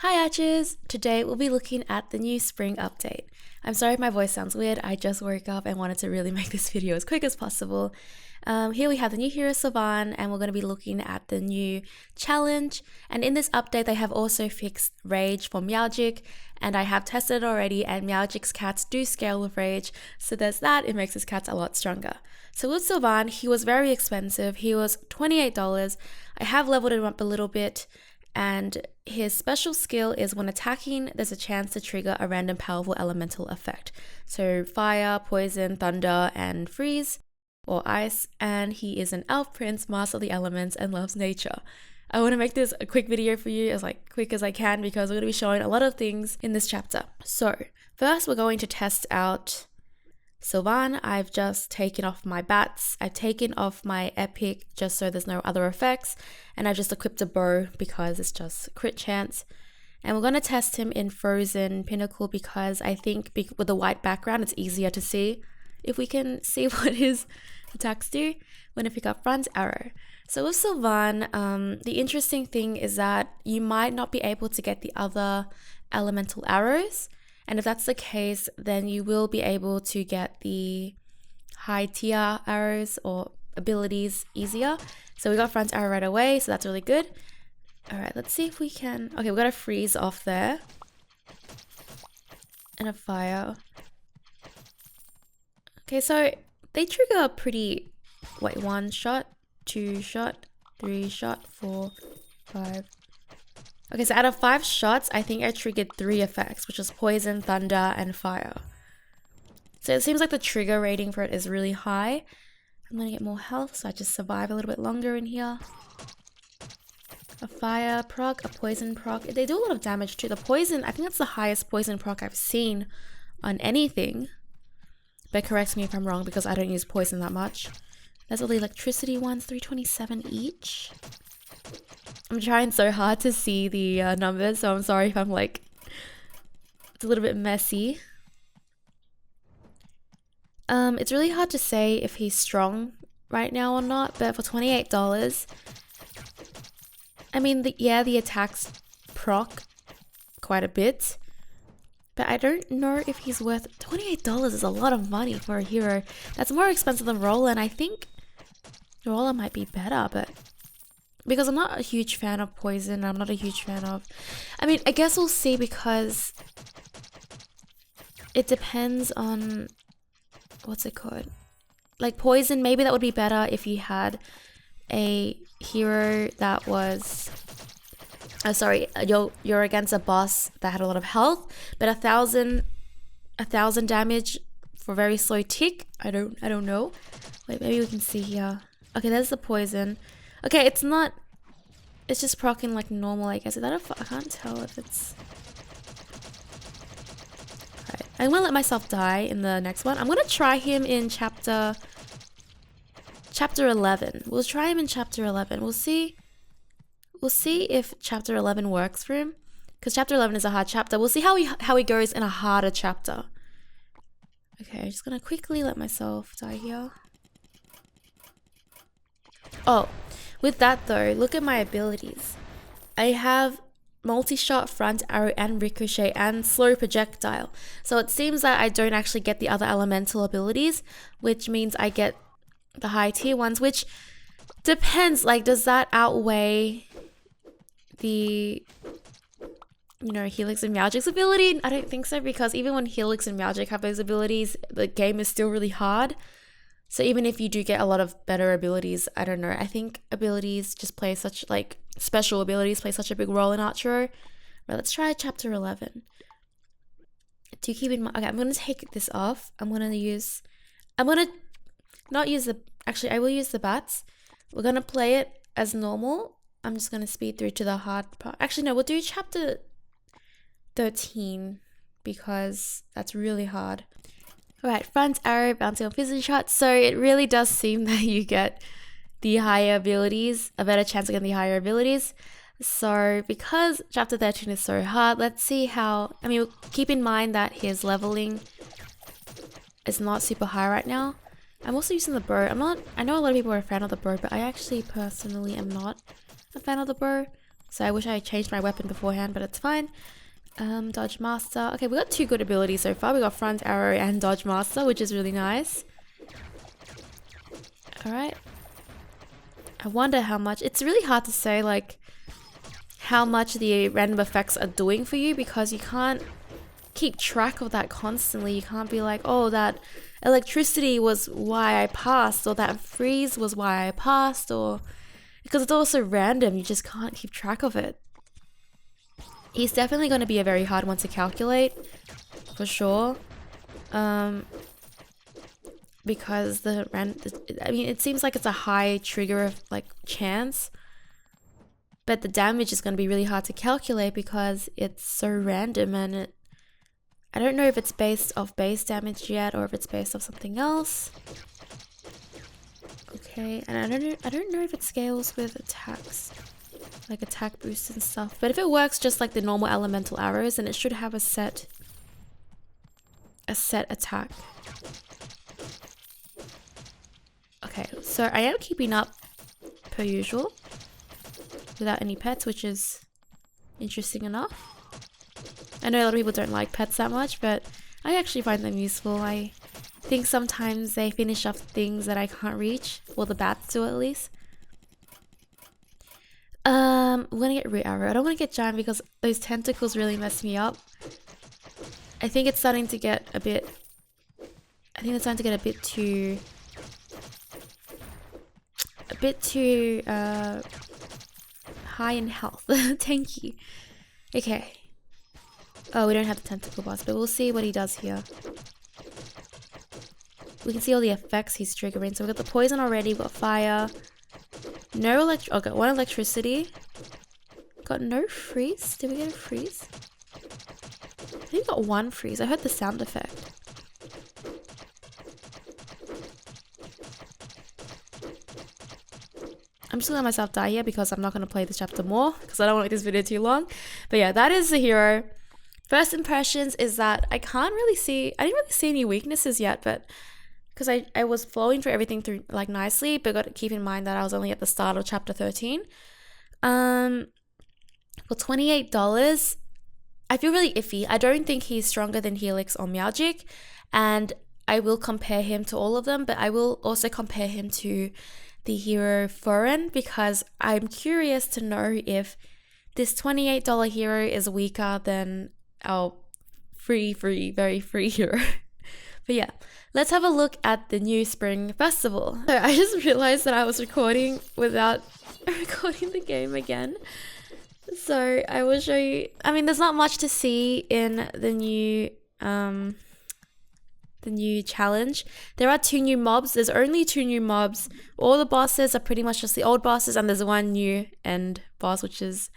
Hi Archers! Today we'll be looking at the new spring update. I'm sorry if my voice sounds weird, I just woke up and wanted to really make this video as quick as possible. Here we have the new Hero Sylvan and we're going to be looking at the new challenge. And in this update they have also fixed rage for Meowgik, and I have tested it already and Meowgik's cats do scale with rage, so there's that. It makes his cats a lot stronger. So with Sylvan, he was very expensive. He was $28. I have leveled him up a little bit. And his special skill is when attacking, there's a chance to trigger a random powerful elemental effect. So fire, poison, thunder, and freeze or ice. And he is an elf prince, master of the elements, and loves nature. I want to make this a quick video for you, as quick as I can, because we're going to be showing a lot of things in this chapter. So first we're going to test out Sylvan. I've just taken off my bats, I've taken off my epic just so there's no other effects, and I've just equipped a bow because it's just crit chance. And we're going to test him in Frozen Pinnacle because I think with the white background it's easier to see if we can see what his attacks do when I pick up front arrow. So with Sylvan, the interesting thing is that you might not be able to get the other elemental arrows. And if that's the case, then you will be able to get the high tier arrows or abilities easier. So we got front arrow right away, so that's really good. All right, let's see if we can. Okay, we got a freeze off there. And a fire. Okay, so they trigger a pretty, 1 shot, 2 shot, 3 shot, 4, 5. Okay, so out of 5 shots, I think I triggered 3 effects, which is poison, thunder, and fire. So it seems like the trigger rating for it is really high. I'm gonna get more health, so I just survive a little bit longer in here. A fire proc, a poison proc. They do a lot of damage too. The poison, I think that's the highest poison proc I've seen on anything. But correct me if I'm wrong because I don't use poison that much. There's all the electricity ones, 327 each. I'm trying so hard to see the numbers, so I'm sorry if I'm it's a little bit messy. It's really hard to say if he's strong right now or not, but for $28, I mean, the attacks proc quite a bit, but I don't know if he's worth $28 is a lot of money for a hero. That's more expensive than Roller, and I think Roller might be better, but because I'm not a huge fan of poison, I'm not a huge fan of... I mean, I guess we'll see because it depends on... What's it called? Like poison, maybe that would be better if you had a hero that was... Oh, sorry, you're against a boss that had a lot of health, but 1,000 damage for very slow tick. I don't know. Wait, maybe we can see here. Okay, there's the poison. Okay, it's just proccing like normal, I guess. Is that I can't tell if it's... Alright, I'm gonna let myself die in the next one. I'm gonna try him in chapter 11. We'll try him in chapter 11. We'll see if chapter 11 works for him. Because chapter 11 is a hard chapter. We'll see how he goes in a harder chapter. Okay, I'm just gonna quickly let myself die here. Oh, with that though, look at my abilities. I have multi-shot, front arrow, and ricochet, and slow projectile. So it seems that I don't actually get the other elemental abilities, which means I get the high tier ones, which depends. Like, does that outweigh the, Helix and Meowgik's ability? I don't think so, because even when Helix and Meowgik have those abilities, the game is still really hard. So even if you do get a lot of better abilities, I don't know. I think abilities just play such, special abilities play such a big role in Archero. But let's try chapter 11. Do keep in mind, okay, I'm going to take this off. I will use the bats. We're going to play it as normal. I'm just going to speed through to the hard part. Actually, no, we'll do chapter 13 because that's really hard. Alright, front arrow, bouncing on fizzy shot. So it really does seem that you get the higher abilities, a better chance of getting the higher abilities. So because chapter 13 is so hard, let's see how... I mean, keep in mind that his leveling is not super high right now. I'm also using the bow. I know a lot of people are a fan of the bow, but I actually personally am not a fan of the bow. So I wish I had changed my weapon beforehand, but it's fine. Dodge Master. Okay, we got 2 good abilities so far. We got Front Arrow and Dodge Master, which is really nice. Alright. I wonder how much. It's really hard to say, like, how much the random effects are doing for you, because you can't keep track of that constantly. You can't be like, oh, that electricity was why I passed, or that freeze was why I passed, or because it's also random, you just can't keep track of it. He's definitely going to be a very hard one to calculate, for sure. Because I mean, it seems like it's a high trigger of like chance, but the damage is going to be really hard to calculate because it's so random, and I don't know if it's based off base damage yet or if it's based off something else. Okay, and I don't know if it scales with attacks, like attack boosts and stuff. But if it works just like the normal elemental arrows, then it should have a set attack. Okay, so I am keeping up per usual without any pets, which is interesting enough. I know a lot of people don't like pets that much, but I actually find them useful. I think sometimes they finish off things that I can't reach. Well, the bats do at least. We're gonna get Root Arrow. I don't want to get Giant because those tentacles really mess me up. I think it's starting to get a bit... I think it's starting to get a bit too high in health. Tanky. Okay. Oh, we don't have the tentacle boss, but we'll see what he does here. We can see all the effects he's triggering. So we've got the poison already, we've got fire. No got 1 electricity. Got no freeze. Did we get a freeze? I think we got 1 freeze. I heard the sound effect. I'm just gonna let myself die here because I'm not gonna play this chapter more because I don't want to make this video too long. But yeah, that is the hero. First impressions is that I didn't really see any weaknesses yet, but because I was flowing through everything through like nicely, but got to keep in mind that I was only at the start of chapter 13. For $28, I feel really iffy. I don't think he's stronger than Helix or Meowgik, and I will compare him to all of them, but I will also compare him to the hero Foreign because I'm curious to know if this $28 hero is weaker than our very free hero. But yeah, let's have a look at the new Spring Festival. So I just realized that I was recording without recording the game again. So I will show you. I mean, there's not much to see in the new challenge. There are 2 new mobs. There's only 2 new mobs. All the bosses are pretty much just the old bosses, and there's 1 new end boss, which is,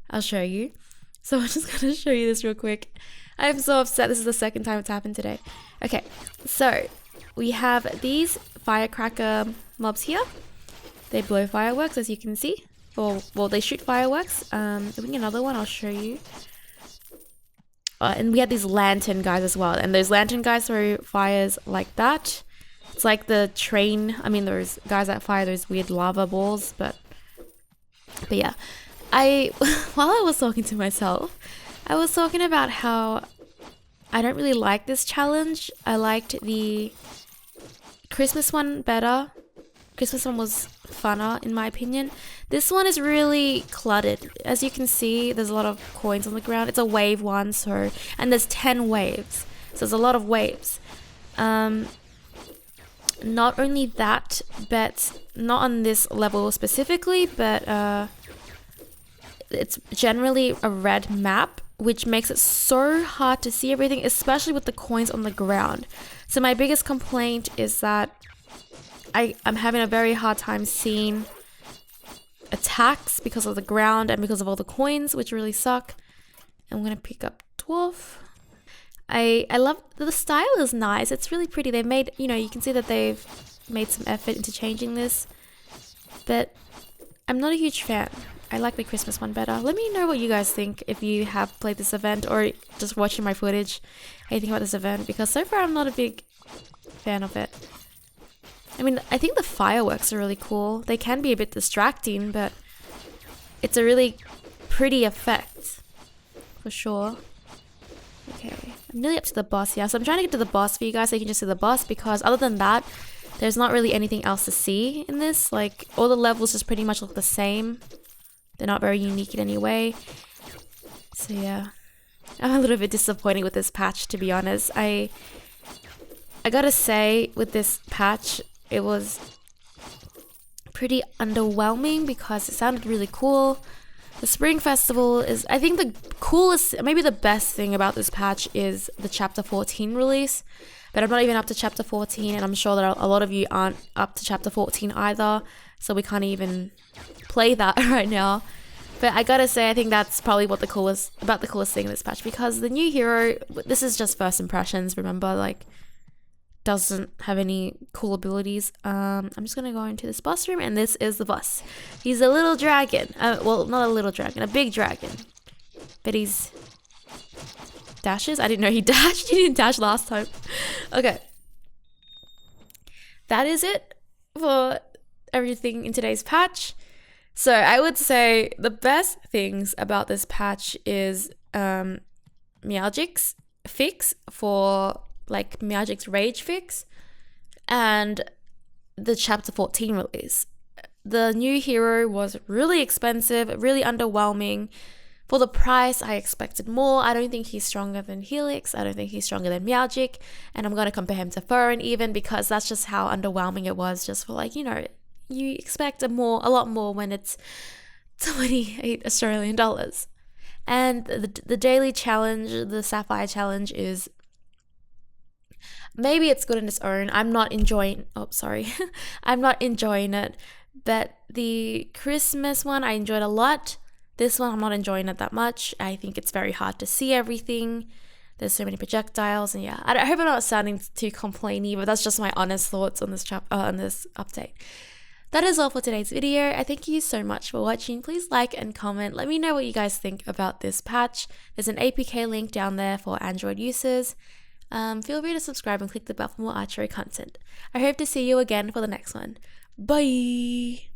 I'll show you. So I'm just gonna show you this real quick. I'm so upset. This is the second time it's happened today. Okay, so we have these firecracker mobs here. They blow fireworks, as you can see. Or, well, they shoot fireworks. If we get another one, I'll show you. And we had these lantern guys as well. And those lantern guys throw fires like that. It's like the train. I mean, those guys that fire those weird lava balls. But yeah. While I was talking to myself, I was talking about how I don't really like this challenge. I liked the Christmas one better. Christmas one was funner in my opinion. This one is really cluttered. As you can see, there's a lot of coins on the ground. It's a wave one, and there's 10 waves. So there's a lot of waves. Not only that, but not on this level specifically, but it's generally a red map, which makes it so hard to see everything, especially with the coins on the ground. So my biggest complaint is that I'm having a very hard time seeing attacks because of the ground and because of all the coins, which really suck. I'm gonna pick up Dwarf. I love the style is nice. It's really pretty. They've made, you can see that they've made some effort into changing this, but I'm not a huge fan. I like the Christmas one better. Let me know what you guys think if you have played this event or just watching my footage. How you think about this event? Because so far I'm not a big fan of it. I mean, I think the fireworks are really cool. They can be a bit distracting, but it's a really pretty effect for sure. Okay, I'm nearly up to the boss here, so I'm trying to get to the boss for you guys so you can just see the boss, because other than that there's not really anything else to see in this. Like, all the levels just pretty much look the same. They're not very unique in any way. So yeah, I'm a little bit disappointed with this patch, to be honest. I gotta say, with this patch, it was pretty underwhelming because it sounded really cool. The Spring Festival is, I think, the coolest, maybe the best thing about this patch is the Chapter 14 release. But I'm not even up to Chapter 14, and I'm sure that a lot of you aren't up to Chapter 14 either, so we can't even play that right now. But I gotta say, I think that's probably what the coolest thing in this patch, because the new hero, this is just first impressions, remember, like, doesn't have any cool abilities. I'm just gonna go into this boss room, and this is the boss. He's a little dragon. Well, not a little dragon, a big dragon. But he's dashes? I didn't know he dashed. He didn't dash last time. Okay. That is it for everything in today's patch. So I would say the best things about this patch is Meowgik's fix for, like, Meowgik's rage fix, and the Chapter 14 release. The new hero was really expensive, really underwhelming. For the price, I expected more. I don't think he's stronger than Helix. I don't think he's stronger than Meowgik. And I'm going to compare him to Furren even, because that's just how underwhelming it was, just for, like, you know, you expect a lot more when it's 28 Australian dollars. And the daily challenge, the Sapphire challenge, is, maybe it's good in its own. I'm not enjoying, I'm not enjoying it. But the Christmas one, I enjoyed a lot. This one, I'm not enjoying it that much. I think it's very hard to see everything. There's so many projectiles, and yeah, I hope I'm not sounding too complainy, but that's just my honest thoughts on this on this update. That is all for today's video. I thank you so much for watching. Please like and comment. Let me know what you guys think about this patch. There's an APK link down there for Android users. Feel free to subscribe and click the bell for more Archero content. I hope to see you again for the next one. Bye!